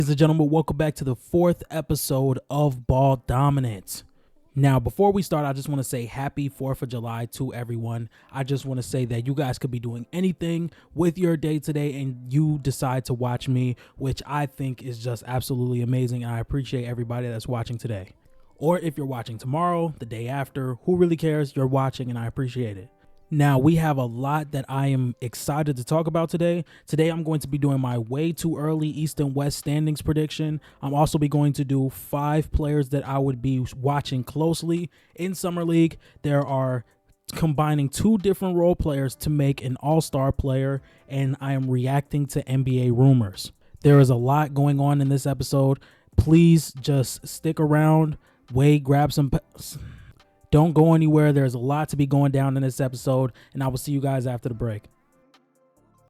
Ladies and gentlemen, welcome back to the fourth episode of Ball Dominance. Now, before we start, I just want to say happy 4th of July to everyone. I just want to say that you guys could be doing anything with your day today and you decide to watch me, which I think is just absolutely amazing. And I appreciate everybody that's watching today. Or if you're watching tomorrow, the day after, who really cares? You're watching and I appreciate it. Now, we have a lot that I am excited to talk about today. Today, I'm going to be doing my way too early East and West standings prediction. I'm also be going to do 5 players that I would be watching closely in Summer League. There are combining 2 different role players to make an all-star player, and I am reacting to NBA rumors. There is a lot going on in this episode. Please just stick around, wait, grab some... Don't go anywhere. There's a lot to be going down in this episode, and I will see you guys after the break.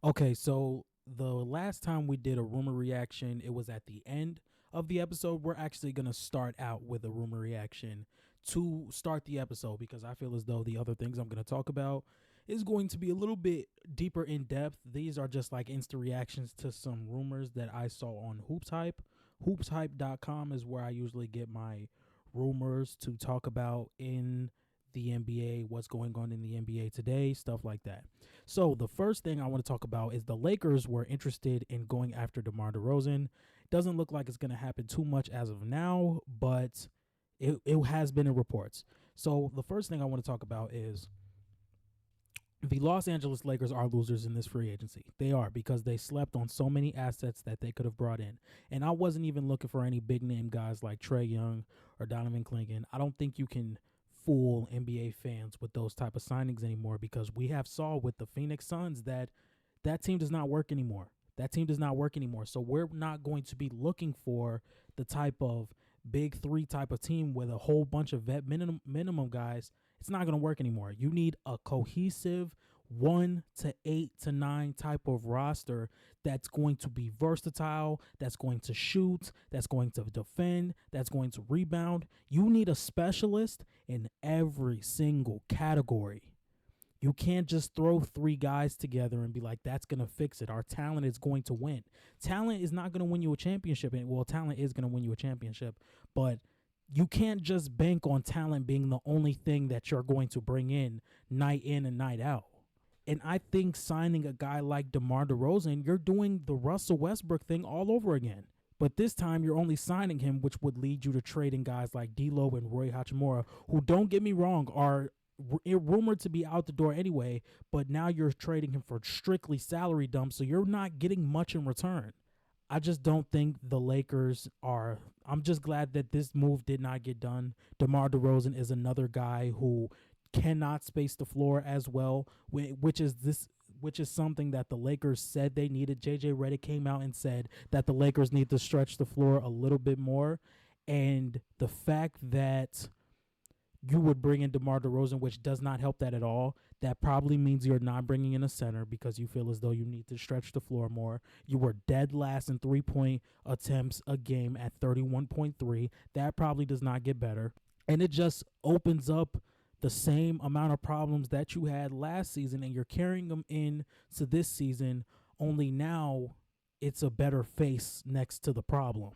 Okay, so the last time we did a rumor reaction, it was at the end of the episode. We're actually going to start out with a rumor reaction to start the episode because I feel as though the other things I'm going to talk about is going to be a little bit deeper in depth. These are just like instant reactions to some rumors that I saw on Hoops Hype. HoopsHype.com is where I usually get my rumors to talk about in the NBA, what's going on in the NBA today, stuff like that. So the first thing I want to talk about is the Lakers were interested in going after DeMar DeRozan. Doesn't look like it's going to happen too much as of now, but it has been in reports. So the first thing I want to talk about is the Los Angeles Lakers are losers in this free agency. They are, because they slept on so many assets that they could have brought in. And I wasn't even looking for any big-name guys like Trae Young or Donovan Clingan. I don't think you can fool NBA fans with those type of signings anymore, because we have saw with the Phoenix Suns that team does not work anymore. That team does not work anymore. So we're not going to be looking for the type of big 3 type of team with a whole bunch of vet minimum guys. It's not going to work anymore. You need a cohesive 1 to 8 to 9 type of roster that's going to be versatile, that's going to shoot, that's going to defend, that's going to rebound. You need a specialist in every single category. You can't just throw 3 guys together and be like, that's going to fix it. Our talent is going to win. Talent is not going to win you a championship. Well, talent is going to win you a championship, but you can't just bank on talent being the only thing that you're going to bring in and night out. And I think signing a guy like DeMar DeRozan, you're doing the Russell Westbrook thing all over again. But this time you're only signing him, which would lead you to trading guys like D'Lo and Roy Hachimura, who, don't get me wrong, are rumored to be out the door anyway, but now you're trading him for strictly salary dumps, so you're not getting much in return. I just don't think the Lakers are. I'm just glad that this move did not get done. DeMar DeRozan is another guy who cannot space the floor as well, which is something that the Lakers said they needed. JJ Redick came out and said that the Lakers need to stretch the floor a little bit more, and the fact that you would bring in DeMar DeRozan, which does not help that at all. That probably means you're not bringing in a center because you feel as though you need to stretch the floor more. You were dead last in 3-point attempts a game at 31.3. That probably does not get better. And it just opens up the same amount of problems that you had last season, and you're carrying them in to this season, only now it's a better face next to the problem.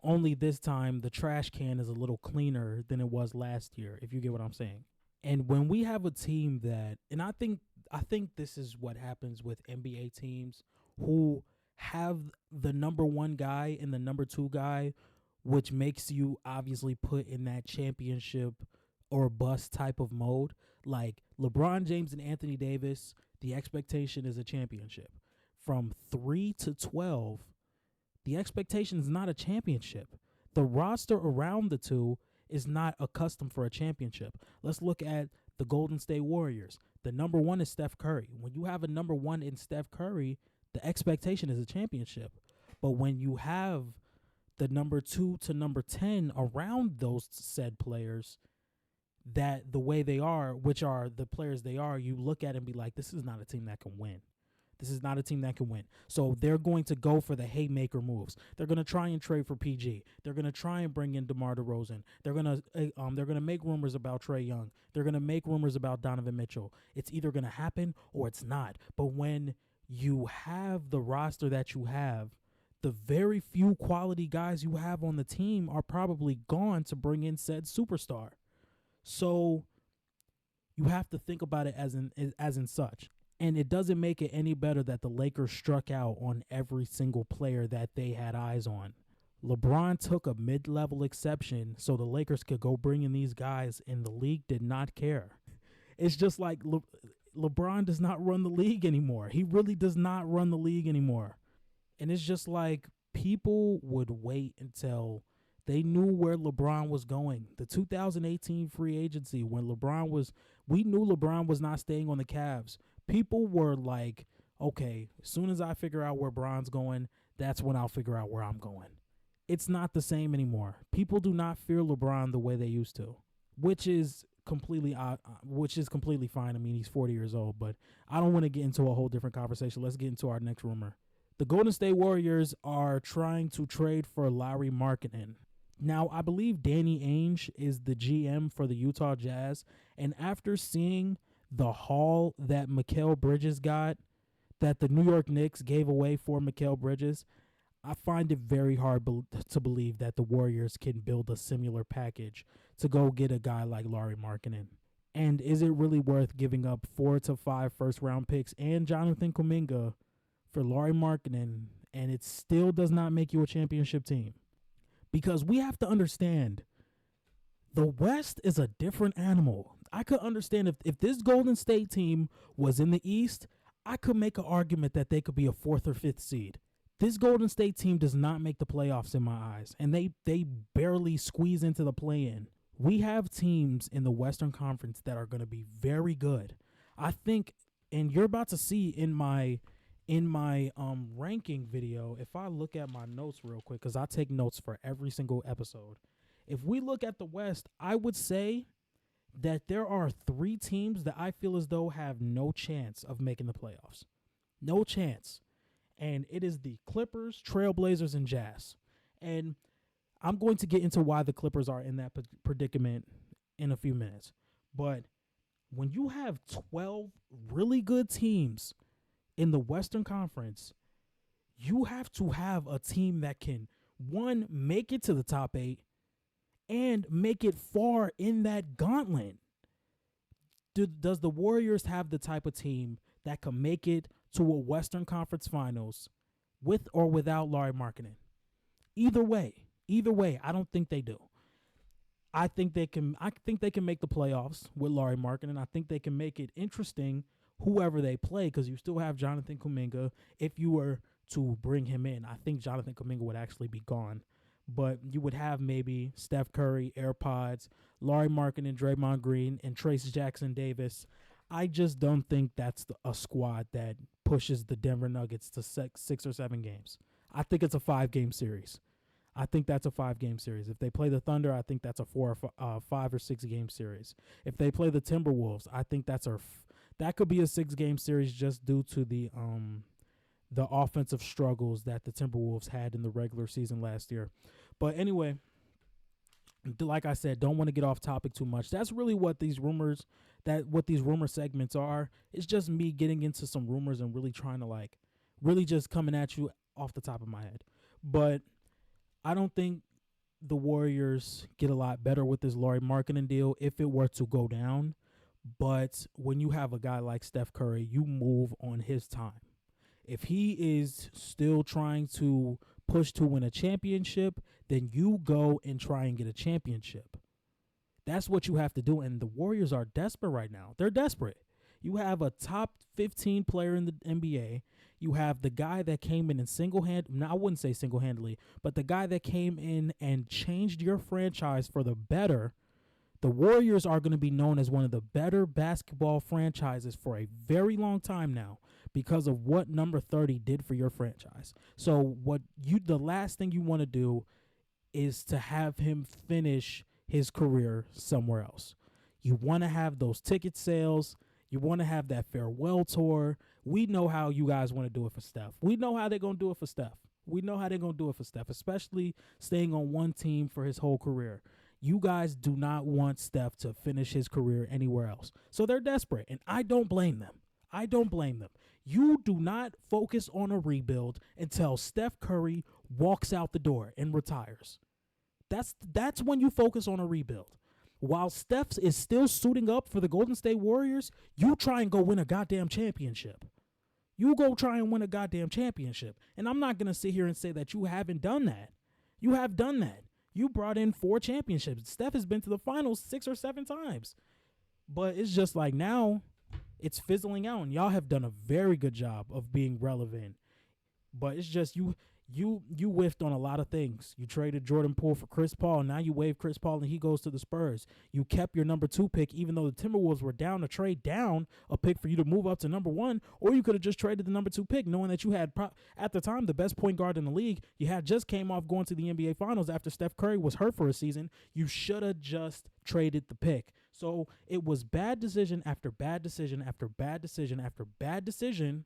Only this time the trash can is a little cleaner than it was last year, if you get what I'm saying. And when we have a team that, and I think this is what happens with NBA teams who have the number 1 guy and the number 2 guy, which makes you obviously put in that championship or bust type of mode. Like LeBron James and Anthony Davis, the expectation is a championship. From 3 to 12, the expectation is not a championship. The roster around the two is not accustomed for a championship. Let's look at the Golden State Warriors. The number 1 is Steph Curry. When you have a number 1 in Steph Curry, the expectation is a championship. But when you have the number 2 to number 10 around those said players, that the way they are, which are the players they are, you look at it and be like, this is not a team that can win. This is not a team that can win. So they're going to go for the haymaker moves. They're going to try and trade for PG. They're going to try and bring in DeMar DeRozan. They're going to make rumors about Trae Young. They're going to make rumors about Donovan Mitchell. It's either going to happen or it's not. But when you have the roster that you have, the very few quality guys you have on the team are probably gone to bring in said superstar. So you have to think about it as in such. And it doesn't make it any better that the Lakers struck out on every single player that they had eyes on. LeBron took a mid-level exception so the Lakers could go bring in these guys, and the league did not care. It's just like LeBron does not run the league anymore. He really does not run the league anymore. And it's just like people would wait until they knew where LeBron was going. The 2018 free agency, when we knew LeBron was not staying on the Cavs. People were like, okay, as soon as I figure out where Bron's going, that's when I'll figure out where I'm going. It's not the same anymore. People do not fear LeBron the way they used to, which is completely fine. I mean, he's 40 years old, but I don't want to get into a whole different conversation. Let's get into our next rumor. The Golden State Warriors are trying to trade for Lauri Markkanen. Now, I believe Danny Ainge is the GM for the Utah Jazz, and after seeing the haul that Mikal Bridges got, that the New York Knicks gave away for Mikal Bridges, I find it very hard to believe that the Warriors can build a similar package to go get a guy like Lauri Markkanen. And is it really worth giving up 4 to 5 first-round picks and Jonathan Kuminga for Lauri Markkanen, and it still does not make you a championship team? Because we have to understand, the West is a different animal. I could understand if this Golden State team was in the East, I could make an argument that they could be a 4th or 5th seed. This Golden State team does not make the playoffs in my eyes, and they barely squeeze into the play-in. We have teams in the Western Conference that are going to be very good. I think, and you're about to see in my ranking video, if I look at my notes real quick, because I take notes for every single episode. If we look at the West, I would say that there are 3 teams that I feel as though have no chance of making the playoffs. No chance. And it is the Clippers, Trailblazers, and Jazz. And I'm going to get into why the Clippers are in that predicament in a few minutes. But when you have 12 really good teams in the Western Conference, you have to have a team that can, one, make it to the top 8 and make it far in that gauntlet. Does the Warriors have the type of team that can make it to a Western Conference Finals with or without Lauri Markkanen? Either way, I don't think they do. I think they can make the playoffs with Lauri Markkanen. I think they can make it interesting whoever they play, because you still have Jonathan Kuminga. If you were to bring him in, I think Jonathan Kuminga would actually be gone. But you would have maybe Steph Curry, AirPods, Lauri Markkanen, Draymond Green, and Trace Jackson Davis. I just don't think that's a squad that pushes the Denver Nuggets to 6 or 7 games. I think it's a 5-game series. I think that's a 5-game series. If they play the Thunder, I think that's a 5 or 6 game series. If they play the Timberwolves, I think that could be a 6-game series just due to the offensive struggles that the Timberwolves had in the regular season last year. But anyway, like I said, don't want to get off topic too much. That's really what these rumor segments are. It's just me getting into some rumors and really trying to really just coming at you off the top of my head. But I don't think the Warriors get a lot better with this Lauri Markkanen deal if it were to go down. But when you have a guy like Steph Curry, you move on his time. If he is still trying to push to win a championship, then you go and try and get a championship. That's what you have to do. And the Warriors are desperate right now. They're desperate. You have a top 15 player in the NBA. You have the guy that came in and I wouldn't say single-handedly, but the guy that came in and changed your franchise for the better. The Warriors are going to be known as one of the better basketball franchises for a very long time now because of what number 30 did for your franchise. So the last thing you want to do is to have him finish his career somewhere else. You want to have those ticket sales. You want to have that farewell tour. We know how you guys want to do it for Steph. We know how they're going to do it for Steph. Especially staying on one team for his whole career. You guys do not want Steph to finish his career anywhere else. So they're desperate, and I don't blame them. You do not focus on a rebuild until Steph Curry walks out the door and retires. That's when you focus on a rebuild. While Steph is still suiting up for the Golden State Warriors, you try and go win a goddamn championship. You go try and win a goddamn championship. And I'm not going to sit here and say that you haven't done that. You have done that. You brought in 4 championships. Steph has been to the finals 6 or 7 times. But it's just like now it's fizzling out, and y'all have done a very good job of being relevant. But it's just you whiffed on a lot of things. You traded Jordan Poole for Chris Paul. Now you waive Chris Paul and he goes to the Spurs. You kept your number 2 pick, even though the Timberwolves were down to trade down a pick for you to move up to number 1. Or you could have just traded the number 2 pick, knowing that you had, at the time, the best point guard in the league. You had just came off going to the NBA Finals after Steph Curry was hurt for a season. You should have just traded the pick. So it was bad decision after bad decision after bad decision after bad decision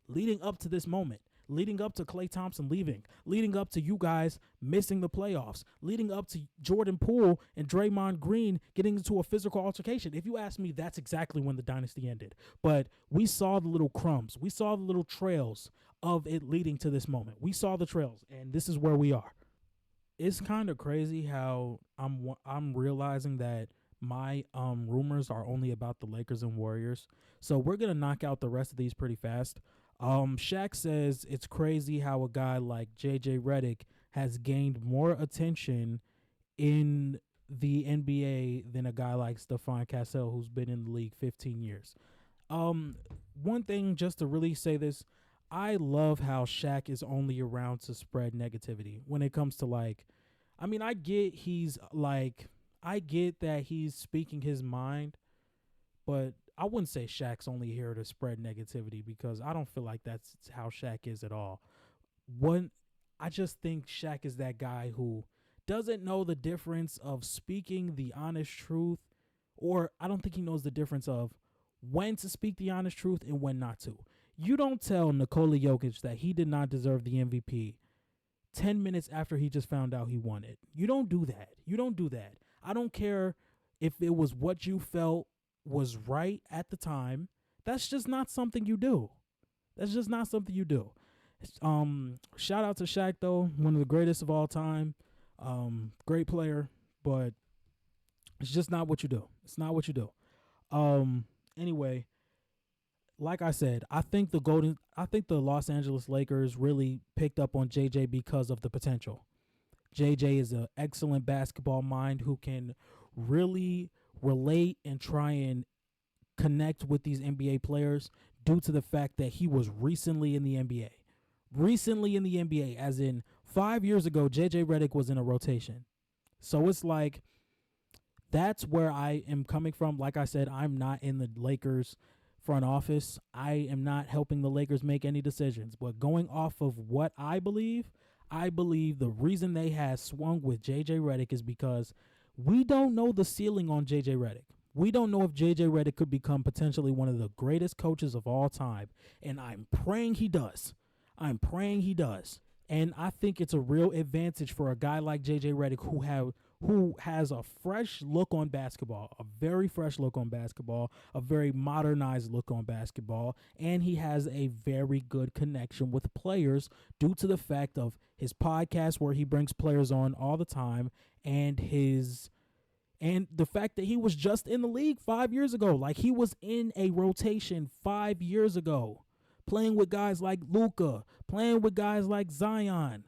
leading up to this moment. Leading up to Klay Thompson leaving, leading up to you guys missing the playoffs, leading up to Jordan Poole and Draymond Green getting into a physical altercation. If you ask me, that's exactly when the dynasty ended. But we saw the little crumbs. We saw the little trails of it leading to this moment. We saw the trails, and this is where we are. It's kind of crazy how I'm realizing that my rumors are only about the Lakers and Warriors. So we're going to knock out the rest of these pretty fast. Shaq says it's crazy how a guy like JJ Redick has gained more attention in the NBA than a guy like Stephon Castle, who's been in the league 15 years. One thing, just to really say this, I love how Shaq is only around to spread negativity when it comes to I get that he's speaking his mind, but I wouldn't say Shaq's only here to spread negativity, because I don't feel like that's how Shaq is at all. I just think Shaq is that guy who doesn't know the difference of speaking the honest truth, or I don't think he knows the difference of when to speak the honest truth and when not to. You don't tell Nikola Jokic that he did not deserve the MVP 10 minutes after he just found out he won it. You don't do that. You don't do that. I don't care if it was what you felt was right at the time. That's just not something you do. That's just not something you do. Shout out to Shaq, though, one of the greatest of all time. Great player, but it's just not what you do. It's not what you do. Anyway, like I said, I think the Los Angeles Lakers really picked up on JJ because of the potential. JJ is an excellent basketball mind who can really relate and try and connect with these NBA players due to the fact that he was recently in the NBA. Recently in the NBA, as in 5 years ago, JJ Redick was in a rotation. So it's like, that's where I am coming from. Like I said, I'm not in the Lakers front office. I am not helping the Lakers make any decisions. But going off of what I believe the reason they have swung with JJ Redick is because we don't know the ceiling on JJ Redick. We don't know if JJ Redick could become potentially one of the greatest coaches of all time. And I'm praying he does. I'm praying he does. And I think it's a real advantage for a guy like JJ Redick who has a fresh look on basketball, a very fresh look on basketball, a very modernized look on basketball, and he has a very good connection with players due to the fact of his podcast where he brings players on all the time, and the fact that he was just in the league 5 years ago. Like, he was in a rotation 5 years ago, playing with guys like Luka, playing with guys like Zion.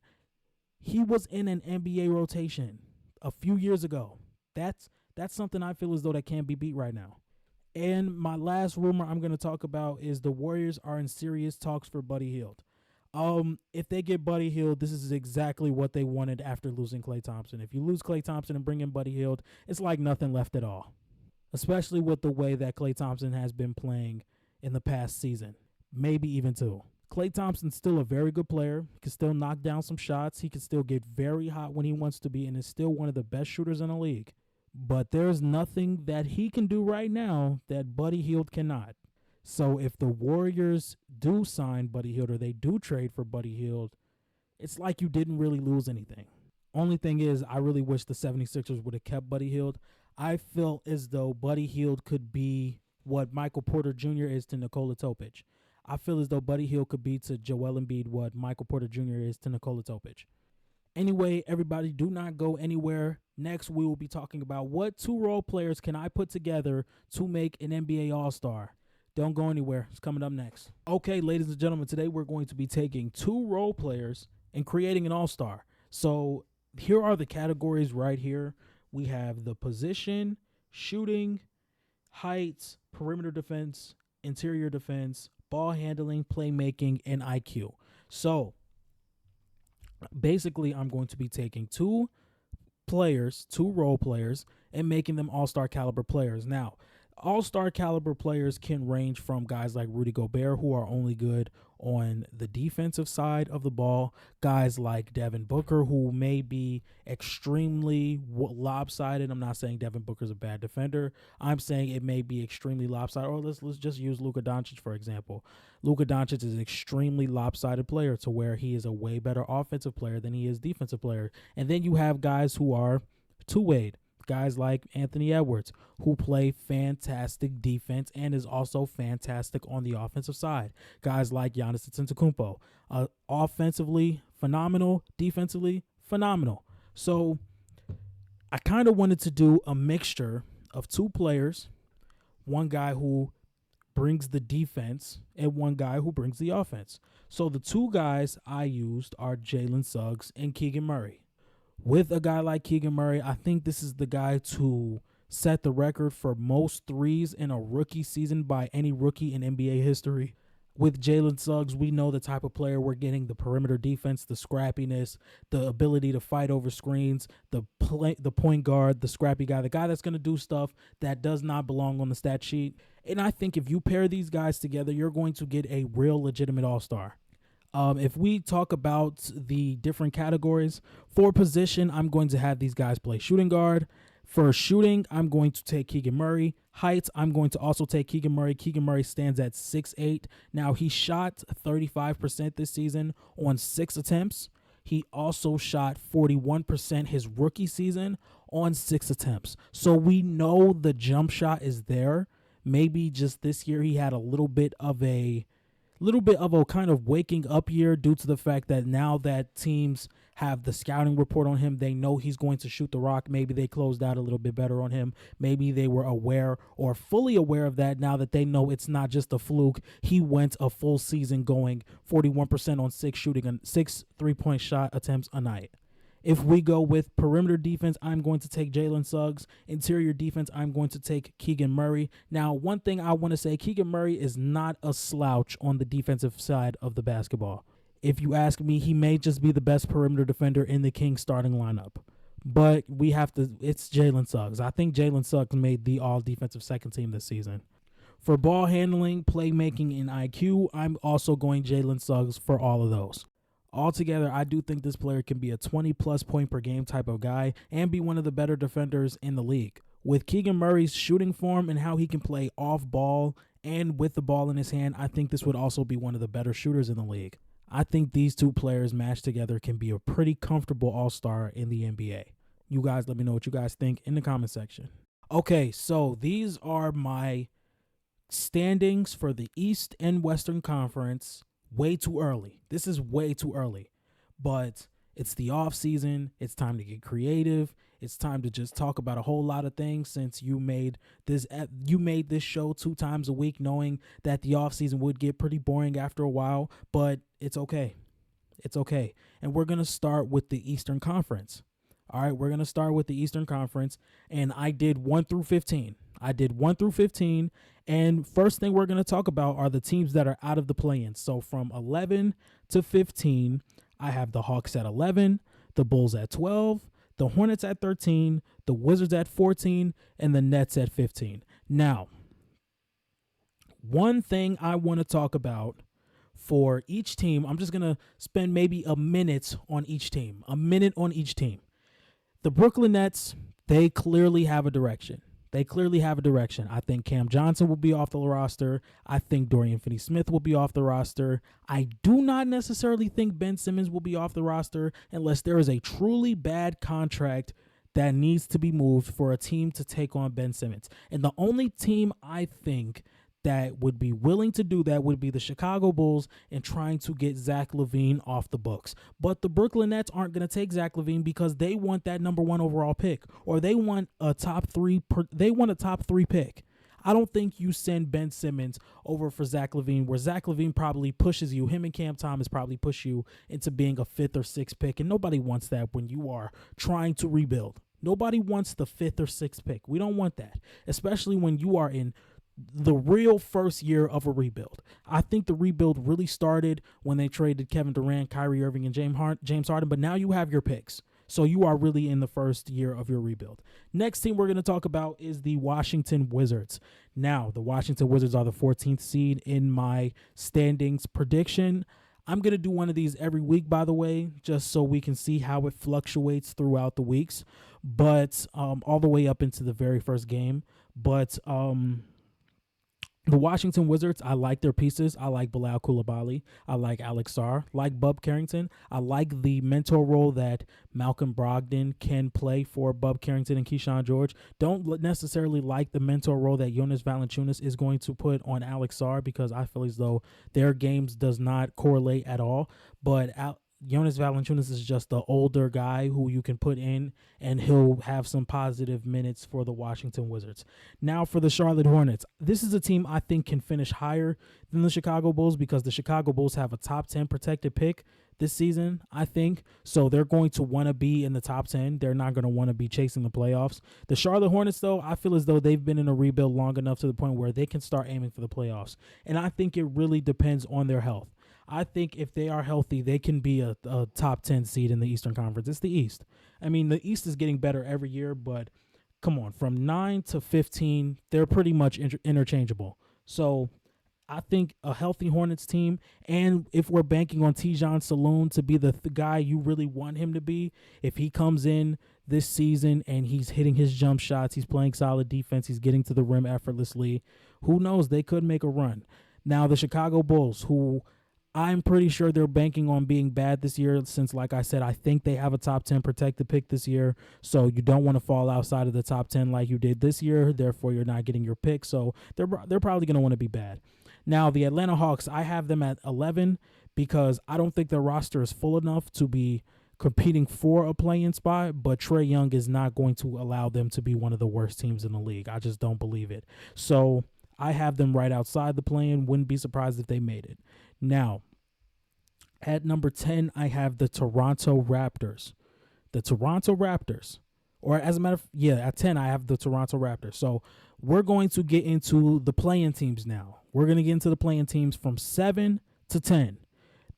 He was in an NBA rotation a few years ago. That's something I feel as though that can't be beat right now. And my last rumor I'm going to talk about is the Warriors are in serious talks for Buddy Hield. If they get Buddy Hield, this is exactly what they wanted after losing Klay Thompson. If you lose Klay Thompson and bring in Buddy Hield, it's like nothing left at all, especially with the way that Klay Thompson has been playing in the past season, maybe even 2. Klay Thompson's still a very good player. He can still knock down some shots. He can still get very hot when he wants to be, and is still one of the best shooters in the league. But there's nothing that he can do right now that Buddy Hield cannot. So if the Warriors do sign Buddy Hield, or they do trade for Buddy Hield, it's like you didn't really lose anything. Only thing is, I really wish the 76ers would have kept Buddy Hield. I feel as though Buddy Hield could be what Michael Porter Jr. is to Nikola Topic. I feel as though Buddy Hield could be to Joel Embiid what Michael Porter Jr. is to Nikola Topic. Anyway, everybody, do not go anywhere. Next, we will be talking about what 2 role players can I put together to make an NBA All-Star. Don't go anywhere. It's coming up next. Okay, ladies and gentlemen, today we're going to be taking 2 role players and creating an All-Star. So here are the categories right here. We have the position, shooting, height, perimeter defense, interior defense, ball handling, playmaking, and IQ. So basically, I'm going to be taking 2 players, 2 role players, and making them all-star caliber players. Now, all-star caliber players can range from guys like Rudy Gobert, who are only good on the defensive side of the ball, guys like Devin Booker, who may be extremely lopsided. I'm not saying Devin Booker's a bad defender. I'm saying it may be extremely lopsided. Or let's just use Luka Doncic, for example. Luka Doncic is an extremely lopsided player to where he is a way better offensive player than he is defensive player. And then you have guys who are two-wayed. Guys like Anthony Edwards, who play fantastic defense and is also fantastic on the offensive side. Guys like Giannis Antetokounmpo, offensively phenomenal, defensively phenomenal. So I kind of wanted to do a mixture of 2 players, one guy who brings the defense and one guy who brings the offense. So the 2 guys I used are Jalen Suggs and Keegan Murray. With a guy like Keegan Murray, I think this is the guy to set the record for most threes in a rookie season by any rookie in NBA history. With Jalen Suggs, we know the type of player we're getting: the perimeter defense, the scrappiness, the ability to fight over screens, the point guard, the scrappy guy, the guy that's going to do stuff that does not belong on the stat sheet. And I think if you pair these guys together, you're going to get a real legitimate all-star. If we talk about the different categories, for position, I'm going to have these guys play shooting guard. For shooting, I'm going to take Keegan Murray. Height, I'm going to also take Keegan Murray. Keegan Murray stands at 6'8". Now, he shot 35% this season on 6 attempts. He also shot 41% his rookie season on 6 attempts. So we know the jump shot is there. Maybe just this year he had a little bit of a kind of waking up year due to the fact that now that teams have the scouting report on him, they know he's going to shoot the rock. Maybe they closed out a little bit better on him. Maybe they were aware or fully aware of that now that they know it's not just a fluke. He went a full season going 41% on 6 3-point shot attempts a night. If we go with perimeter defense, I'm going to take Jalen Suggs. Interior defense, I'm going to take Keegan Murray. Now, one thing I want to say, Keegan Murray is not a slouch on the defensive side of the basketball. If you ask me, he may just be the best perimeter defender in the Kings starting lineup. But it's Jalen Suggs. I think Jalen Suggs made the all-defensive second team this season. For ball handling, playmaking, and IQ, I'm also going Jalen Suggs for all of those. Altogether, I do think this player can be a 20-plus point per game type of guy and be one of the better defenders in the league. With Keegan Murray's shooting form and how he can play off ball and with the ball in his hand, I think this would also be one of the better shooters in the league. I think these 2 players matched together can be a pretty comfortable all-star in the NBA. You guys let me know what you guys think in the comment section. Okay, so these are my standings for the East and Western Conference. Way too early. This is way too early. But it's the off season. It's time to get creative. It's time to just talk about a whole lot of things since you made this show 2 times a week knowing that the off season would get pretty boring after a while, but it's okay. It's okay. And we're going to start with the Eastern Conference. All right, we're going to start with the Eastern Conference, and I did 1 through 15. And first thing we're going to talk about are the teams that are out of the play-in. So from 11 to 15, I have the Hawks at 11, the Bulls at 12, the Hornets at 13, the Wizards at 14, and the Nets at 15. Now, one thing I want to talk about for each team, I'm just going to spend maybe a minute on each team. The Brooklyn Nets, they clearly have a direction. I think Cam Johnson will be off the roster. I think Dorian Finney-Smith will be off the roster. I do not necessarily think Ben Simmons will be off the roster unless there is a truly bad contract that needs to be moved for a team to take on Ben Simmons. And the only team I think that would be willing to do that would be the Chicago Bulls and trying to get Zach LaVine off the books. But the Brooklyn Nets aren't going to take Zach LaVine because they want that number 1 overall pick, or they want a top 3 pick. I don't think you send Ben Simmons over for Zach LaVine, where Zach LaVine probably pushes you. Him and Cam Thomas probably push you into being a 5th or 6th pick, and nobody wants that when you are trying to rebuild. Nobody wants the 5th or 6th pick. We don't want that, especially when you are in the real first year of a rebuild. I think the rebuild really started when they traded Kevin Durant, Kyrie Irving, and James Harden, but now you have your picks. So you are really in the first year of your rebuild. Next team we're going to talk about is the Washington Wizards. Now, the Washington Wizards are the 14th seed in my standings prediction. I'm going to do one of these every week, by the way, just so we can see how it fluctuates throughout the weeks, but all the way up into the very first game. But the Washington Wizards, I like their pieces. I like Bilal Coulibaly. I like Alex Sarr. Like Bub Carrington. I like the mentor role that Malcolm Brogdon can play for Bub Carrington and Keyshawn George. Don't necessarily like the mentor role that Jonas Valanciunas is going to put on Alex Sarr, because I feel as though their games does not correlate at all. But Jonas Valanciunas is just the older guy who you can put in, and he'll have some positive minutes for the Washington Wizards. Now for the Charlotte Hornets. This is a team I think can finish higher than the Chicago Bulls, because the Chicago Bulls have a top 10 protected pick this season, I think. So they're going to want to be in the top 10. They're not going to want to be chasing the playoffs. The Charlotte Hornets, though, I feel as though they've been in a rebuild long enough to the point where they can start aiming for the playoffs. And I think it really depends on their health. I think if they are healthy, they can be a top 10 seed in the Eastern Conference. It's the East. I mean, the East is getting better every year, but come on, from 9 to 15, they're pretty much interchangeable. So I think a healthy Hornets team, and if we're banking on Tijon Saloon to be the guy you really want him to be, if he comes in this season and he's hitting his jump shots, he's playing solid defense, he's getting to the rim effortlessly, who knows, they could make a run. Now, the Chicago Bulls, who I'm pretty sure they're banking on being bad this year, since, like I said, I think they have a top 10 protected pick this year. So you don't want to fall outside of the top 10 like you did this year. Therefore, you're not getting your pick. So they're probably going to want to be bad. Now, the Atlanta Hawks, I have them at 11 because I don't think their roster is full enough to be competing for a play-in spot, but Trae Young is not going to allow them to be one of the worst teams in the league. I just don't believe it. So I have them right outside the play-in. Wouldn't be surprised if they made it. Now, at number 10, I have the Toronto Raptors. The Toronto Raptors. Or as a matter of, at 10, I have the Toronto Raptors. So we're going to get into the play-in teams now. We're going to get into the play-in teams from 7 to 10.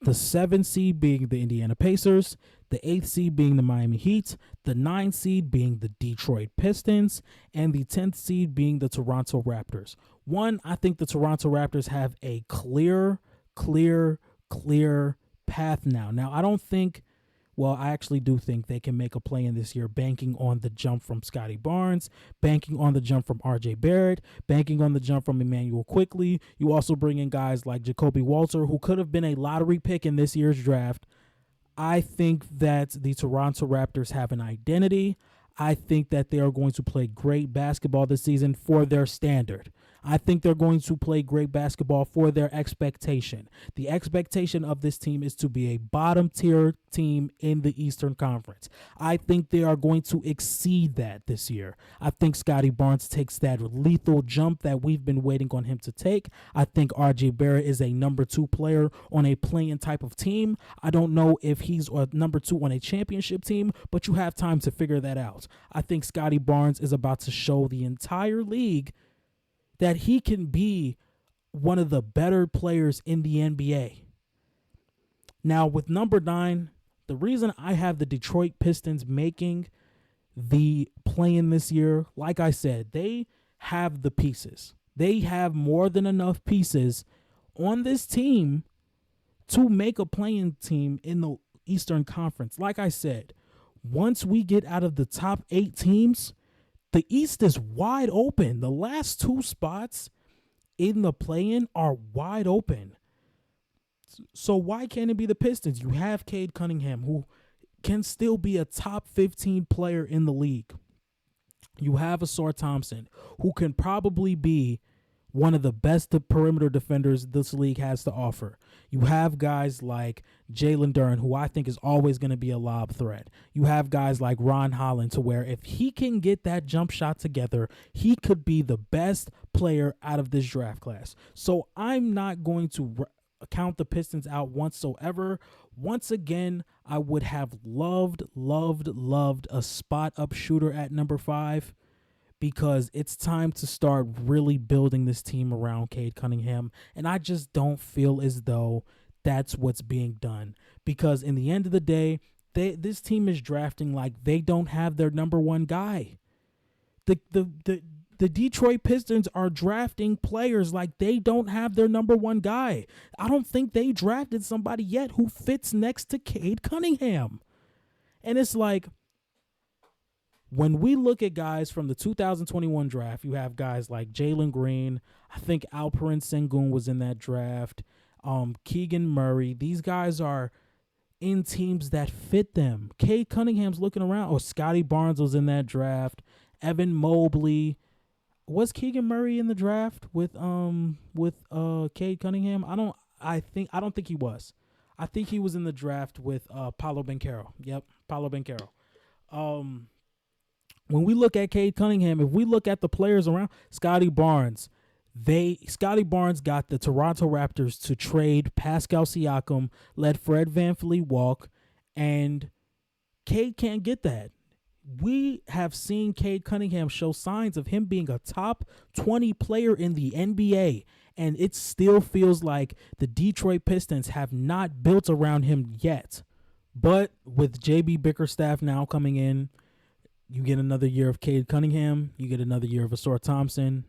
The 7th seed being the Indiana Pacers, the 8th seed being the Miami Heat, the 9th seed being the Detroit Pistons, and the 10th seed being the Toronto Raptors. I think the Toronto Raptors have a clear path now. Now, I actually do think they can make a play in this year, banking on the jump from Scotty Barnes, banking on the jump from RJ Barrett, banking on the jump from Emmanuel Quickley. You also bring in guys like Jacoby Walter, who could have been a lottery pick in this year's draft. I think that the Toronto Raptors have an identity. I think that they are going to play great basketball this season for their standard. I think they're going to play great basketball for their expectation. The expectation of this team is to be a bottom-tier team in the Eastern Conference. I think they are going to exceed that this year. I think Scotty Barnes takes that lethal jump that we've been waiting on him to take. I think RJ Barrett is a number 2 player on a playing type of team. I don't know if he's a number 2 on a championship team, but you have time to figure that out. I think Scotty Barnes is about to show the entire league that he can be one of the better players in the NBA. Now, with number 9, the reason I have the Detroit Pistons making the play-in this year, like I said, they have the pieces. They have more than enough pieces on this team to make a play-in team in the Eastern Conference. Like I said, once we get out of the top 8 teams, the East is wide open. The last 2 spots in the play-in are wide open. So why can't it be the Pistons? You have Cade Cunningham, who can still be a top 15 player in the league. You have Asar Thompson, who can probably be one of the best perimeter defenders this league has to offer. You have guys like Jalen Duren, who I think is always going to be a lob threat. You have guys like Ron Holland, to where if he can get that jump shot together, he could be the best player out of this draft class. So I'm not going to count the Pistons out whatsoever. Once again, I would have loved a spot up shooter at number 5, because it's time to start really building this team around Cade Cunningham. And I just don't feel as though that's what's being done. Because in the end of the day, this team is drafting like they don't have their number one guy. The Detroit Pistons are drafting players like they don't have their number one guy. I don't think they drafted somebody yet who fits next to Cade Cunningham. And it's like, when we look at guys from the 2021 draft, you have guys like Jalen Green. I think Alperen Sengun was in that draft. Keegan Murray. These guys are in teams that fit them. Cade Cunningham's looking around. Or Scotty Barnes was in that draft. Evan Mobley. Was Keegan Murray in the draft with Cade Cunningham? I don't think he was. I think he was in the draft with Paolo Banchero. Yep, Paolo Banchero. When we look at Cade Cunningham, if we look at the players around, Scotty Barnes got the Toronto Raptors to trade Pascal Siakam, let Fred VanVleet walk, and Cade can't get that. We have seen Cade Cunningham show signs of him being a top 20 player in the NBA, and it still feels like the Detroit Pistons have not built around him yet. But with JB Bickerstaff now coming in, you get another year of Cade Cunningham. You get another year of Asor Thompson.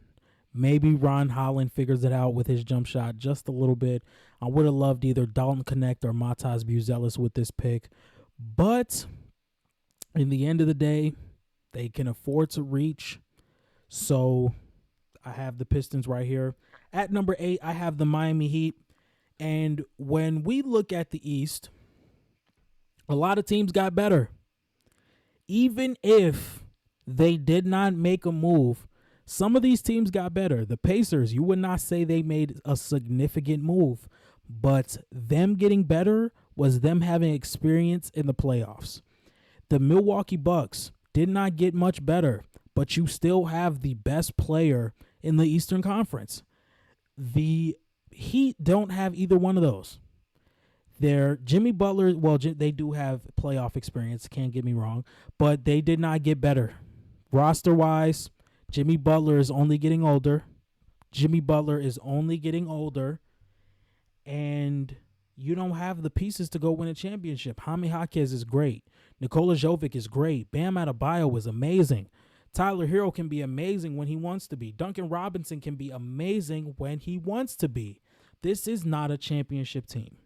Maybe Ron Holland figures it out with his jump shot just a little bit. I would have loved either Dalton Connect or Matas Buzelis with this pick. But in the end of the day, they can afford to reach. So I have the Pistons right here. At number 8, I have the Miami Heat. And when we look at the East, a lot of teams got better. Even if they did not make a move, some of these teams got better. The Pacers, you would not say they made a significant move, but them getting better was them having experience in the playoffs. The Milwaukee Bucks did not get much better, but you still have the best player in the Eastern Conference. The Heat don't have either one of those. Their Jimmy Butler, well, they do have playoff experience, can't get me wrong, but they did not get better. Roster-wise, Jimmy Butler is only getting older. And you don't have the pieces to go win a championship. Jaime Jaquez is great. Nikola Jovic is great. Bam Adebayo is amazing. Tyler Hero can be amazing when he wants to be. Duncan Robinson can be amazing when he wants to be. This is not a championship team.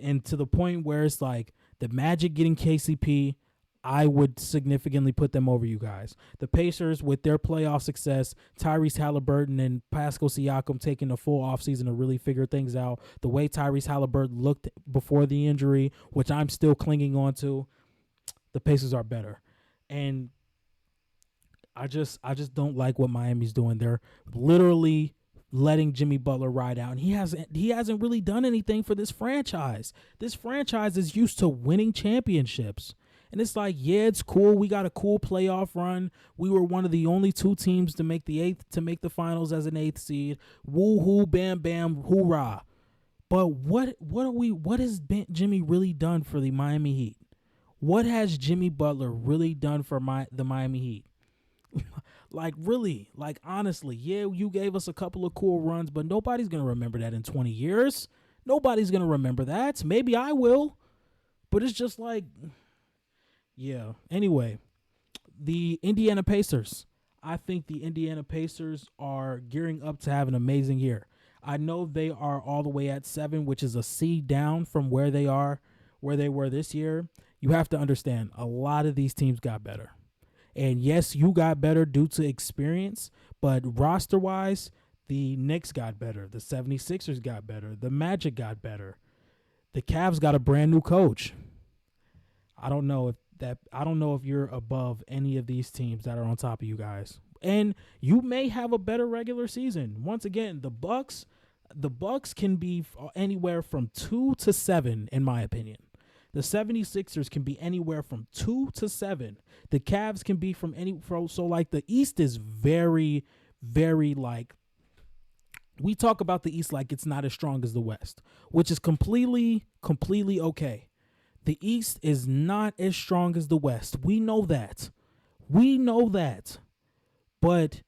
And to the point where it's like the Magic getting KCP, I would significantly put them over you guys. The Pacers, with their playoff success, Tyrese Halliburton and Pascal Siakam taking a full offseason to really figure things out. The way Tyrese Halliburton looked before the injury, which I'm still clinging on to, the Pacers are better. And I just don't like what Miami's doing. They're literally letting Jimmy Butler ride out, and he hasn't really done anything for this franchise. This franchise is used to winning championships. And it's like, yeah, it's cool. We got a cool playoff run. We were one of the only 2 teams to make the finals as an 8th seed. Woo-hoo, bam, bam, hoorah. But what has Jimmy really done for the Miami Heat? What has Jimmy Butler really done for the Miami Heat? Like, really, like, honestly, yeah, you gave us a couple of cool runs, but nobody's going to remember that in 20 years. Nobody's going to remember that. Maybe I will, but it's just like, yeah. Anyway, the Indiana Pacers. I think the Indiana Pacers are gearing up to have an amazing year. I know they are all the way at 7, which is a seed down from where they were this year. You have to understand, a lot of these teams got better. And yes, you got better due to experience, but roster-wise, the Knicks got better. The 76ers got better. The Magic got better. The Cavs got a brand new coach. I don't know if you're above any of these teams that are on top of you guys. And you may have a better regular season. Once again, the Bucks can be anywhere from 2 to 7 in my opinion. The 76ers can be anywhere from 2 to 7. The Cavs can be so like the East is very very like, we talk about the East like it's not as strong as the West, which is completely okay. The East is not as strong as the West. We know that. We know that. But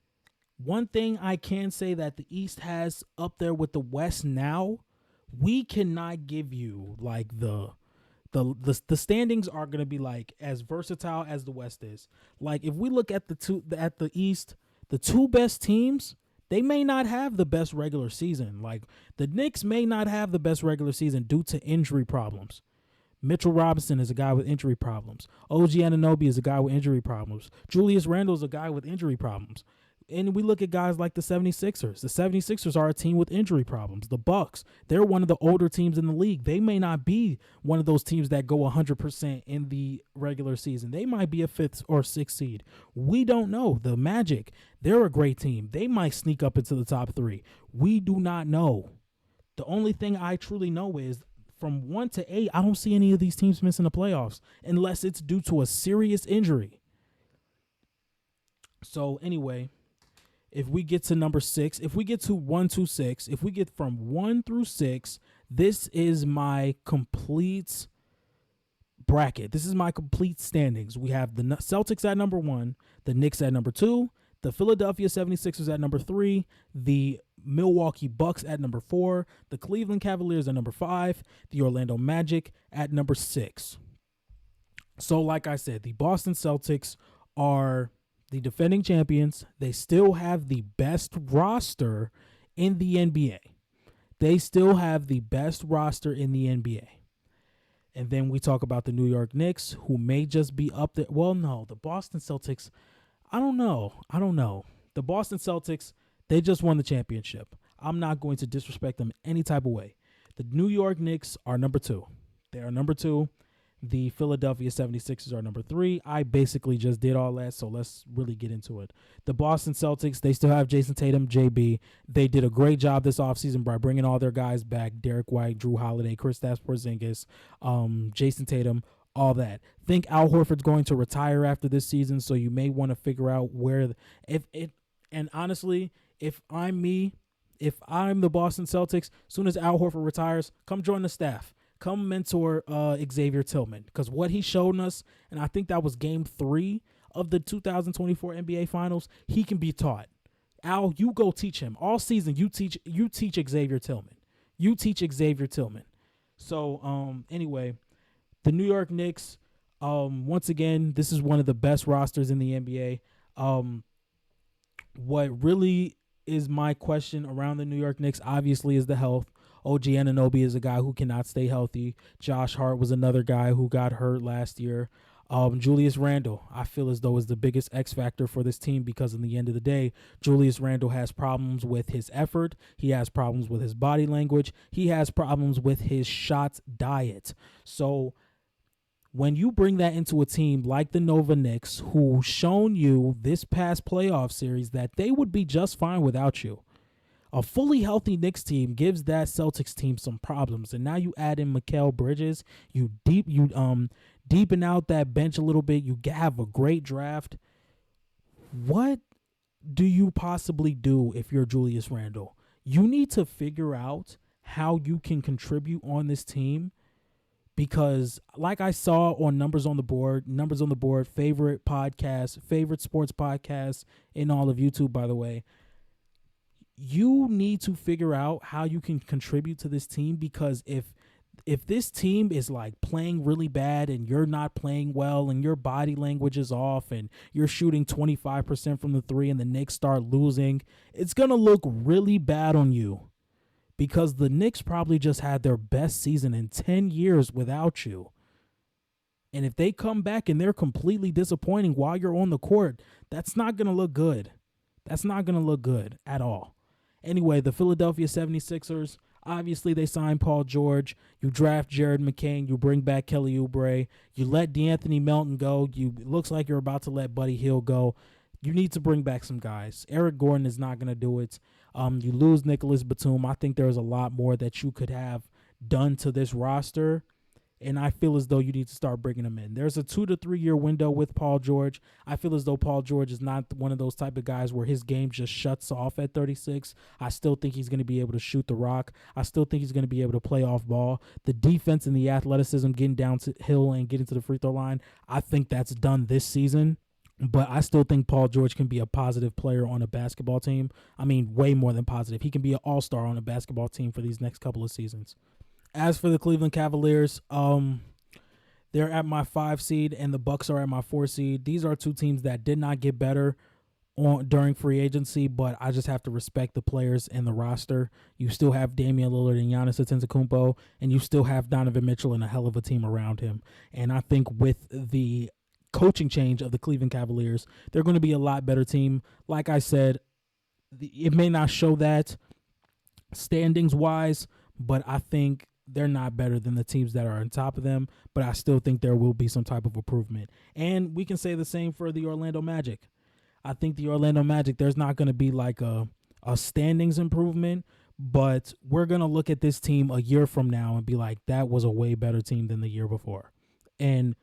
one thing I can say that the East has up there with the West now, we cannot give you like the standings are going to be like as versatile as the West is. Like if we look at the East, the two best teams, they may not have the best regular season. Like the Knicks may not have the best regular season due to injury problems. Mitchell Robinson is a guy with injury problems. OG Anunoby is a guy with injury problems. Julius Randle is a guy with injury problems. And we look at guys like the 76ers. The 76ers are a team with injury problems. The Bucks, they're one of the older teams in the league. They may not be one of those teams that go 100% in the regular season. They might be a 5th or 6th seed. We don't know. The Magic, they're a great team. They might sneak up into the top 3. We do not know. The only thing I truly know is from 1 to 8, I don't see any of these teams missing the playoffs unless it's due to a serious injury. So anyway, if we get to number 6, if we get to 1 to 6, if we get from 1 through 6, this is my complete bracket. This is my complete standings. We have the Celtics at number 1, the Knicks at number 2, the Philadelphia 76ers at number 3, the Milwaukee Bucks at number 4, the Cleveland Cavaliers at number 5, the Orlando Magic at number 6. So like I said, the Boston Celtics are the defending champions. They still have the best roster in the NBA. They still have the best roster in the NBA. And then we talk about the New York Knicks, who may just be up there. Well, no, the Boston Celtics, I don't know. The Boston Celtics, they just won the championship. I'm not going to disrespect them any type of way. The New York Knicks are number 2. They are number 2. The Philadelphia 76ers are number 3. I basically just did all that, so let's really get into it. The Boston Celtics, they still have Jason Tatum, JB. They did a great job this offseason by bringing all their guys back. Derek White, Drew Holiday, Kristaps Porzingis, Jason Tatum, all that. Think Al Horford's going to retire after this season, so you may want to figure out and honestly, if I'm the Boston Celtics, as soon as Al Horford retires, come join the staff. Come mentor Xavier Tillman, because what he showed us, and I think that was game 3 of the 2024 NBA Finals, he can be taught. Al, you go teach him. All season, you teach Xavier Tillman. You teach Xavier Tillman. So, anyway, the New York Knicks, once again, this is one of the best rosters in the NBA. What really is my question around the New York Knicks, obviously, is the health. OG Anunoby is a guy who cannot stay healthy. Josh Hart was another guy who got hurt last year. Julius Randle, I feel as though is the biggest X factor for this team, because in the end of the day, Julius Randle has problems with his effort. He has problems with his body language. He has problems with his shot diet. So when you bring that into a team like the Nova Knicks, who shown you this past playoff series that they would be just fine without you, a fully healthy Knicks team gives that Celtics team some problems. And now you add in Mikal Bridges, you deepen out that bench a little bit, you have a great draft. What do you possibly do if you're Julius Randle? You need to figure out how you can contribute on this team, because like I saw on Numbers on the Board, favorite podcast, favorite sports podcast in all of YouTube, by the way, you need to figure out how you can contribute to this team, because if this team is like playing really bad and you're not playing well and your body language is off and you're shooting 25% from the 3 and the Knicks start losing, it's going to look really bad on you, because the Knicks probably just had their best season in 10 years without you. And if they come back and they're completely disappointing while you're on the court, that's not going to look good. That's not going to look good at all. Anyway, the Philadelphia 76ers, obviously they signed Paul George. You draft Jared McCain. You bring back Kelly Oubre. You let DeAnthony Melton go. It looks like you're about to let Buddy Hield go. you need to bring back some guys. Eric Gordon is not going to do it. You lose Nicholas Batum. I think there's a lot more that you could have done to this roster, and I feel as though you need to start bringing them in. There's a 2 to 3 year window with Paul George. I feel as though Paul George is not one of those type of guys where his game just shuts off at 36. I still think he's going to be able to shoot the rock. I still think he's going to be able to play off ball. The defense and the athleticism, getting down to hill and getting to the free throw line, I think that's done this season. But I still think Paul George can be a positive player on a basketball team. I mean, way more than positive. He can be an all-star on a basketball team for these next couple of seasons. As for the Cleveland Cavaliers, they're at my 5 seed and the Bucks are at my 4 seed. These are two teams that did not get better during free agency, but I just have to respect the players and the roster. You still have Damian Lillard and Giannis Antetokounmpo, and you still have Donovan Mitchell and a hell of a team around him. And I think with the coaching change of the Cleveland Cavaliers, they're going to be a lot better team. Like I said, it may not show that standings-wise, but I think they're not better than the teams that are on top of them, but I still think there will be some type of improvement. And we can say the same for the Orlando Magic. I think the Orlando Magic, there's not going to be like a standings improvement, but we're going to look at this team a year from now and be like, that was a way better team than the year before. And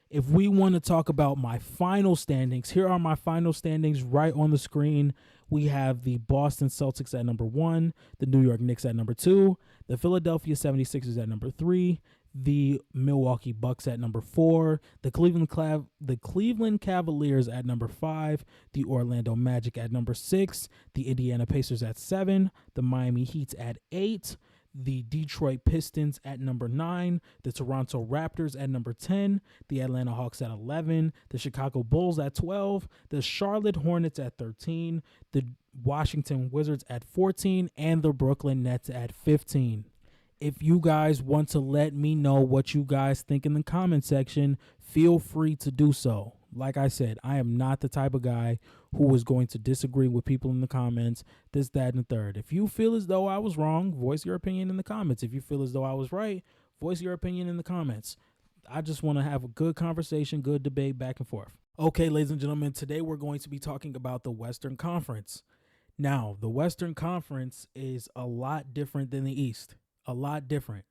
if we want to talk about my final standings, here are my final standings right on the screen. We have the Boston Celtics at number 1, the New York Knicks at number 2, the Philadelphia 76ers at number 3, the Milwaukee Bucks at number 4, the Cleveland Cavaliers at number 5, the Orlando Magic at number 6, the Indiana Pacers at 7, the Miami Heat at 8, the Detroit Pistons at number 9, the Toronto Raptors at number 10, the Atlanta Hawks at 11, the Chicago Bulls at 12, the Charlotte Hornets at 13, the Washington Wizards at 14, and the Brooklyn Nets at 15. If you guys want to let me know what you guys think in the comment section, feel free to do so. Like I said, I am not the type of guy who is going to disagree with people in the comments, this, that, and the third. If you feel as though I was wrong, voice your opinion in the comments. If you feel as though I was right, voice your opinion in the comments. I just want to have a good conversation, good debate back and forth. Okay, ladies and gentlemen, today we're going to be talking about the Western Conference. Now, the Western Conference is a lot different than the East. A lot different.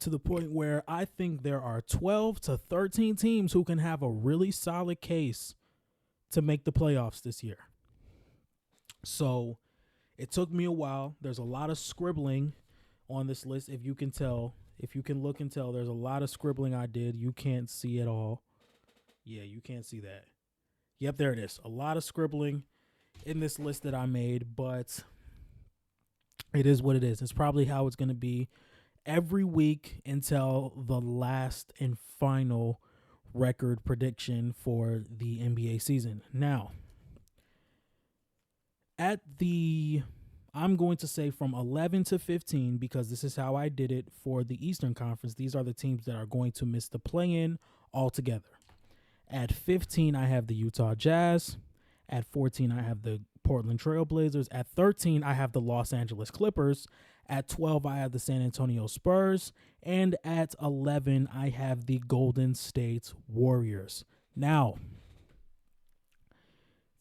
To the point where I think there are 12 to 13 teams who can have a really solid case to make the playoffs this year. So it took me a while. There's a lot of scribbling on this list. If you can tell, if you can look and tell, there's a lot of scribbling I did. You can't see it all. Yeah, you can't see that. Yep, there it is. A lot of scribbling in this list that I made, but it is what it is. It's probably how it's going to be every week until the last and final record prediction for the NBA season. Now, I'm going to say from 11 to 15, because this is how I did it for the Eastern Conference. These are the teams that are going to miss the play-in altogether. At 15, I have the Utah Jazz. At 14, I have the Portland Trail Blazers. At 13, I have the Los Angeles Clippers. At 12, I have the San Antonio Spurs. And at 11, I have the Golden State Warriors. Now,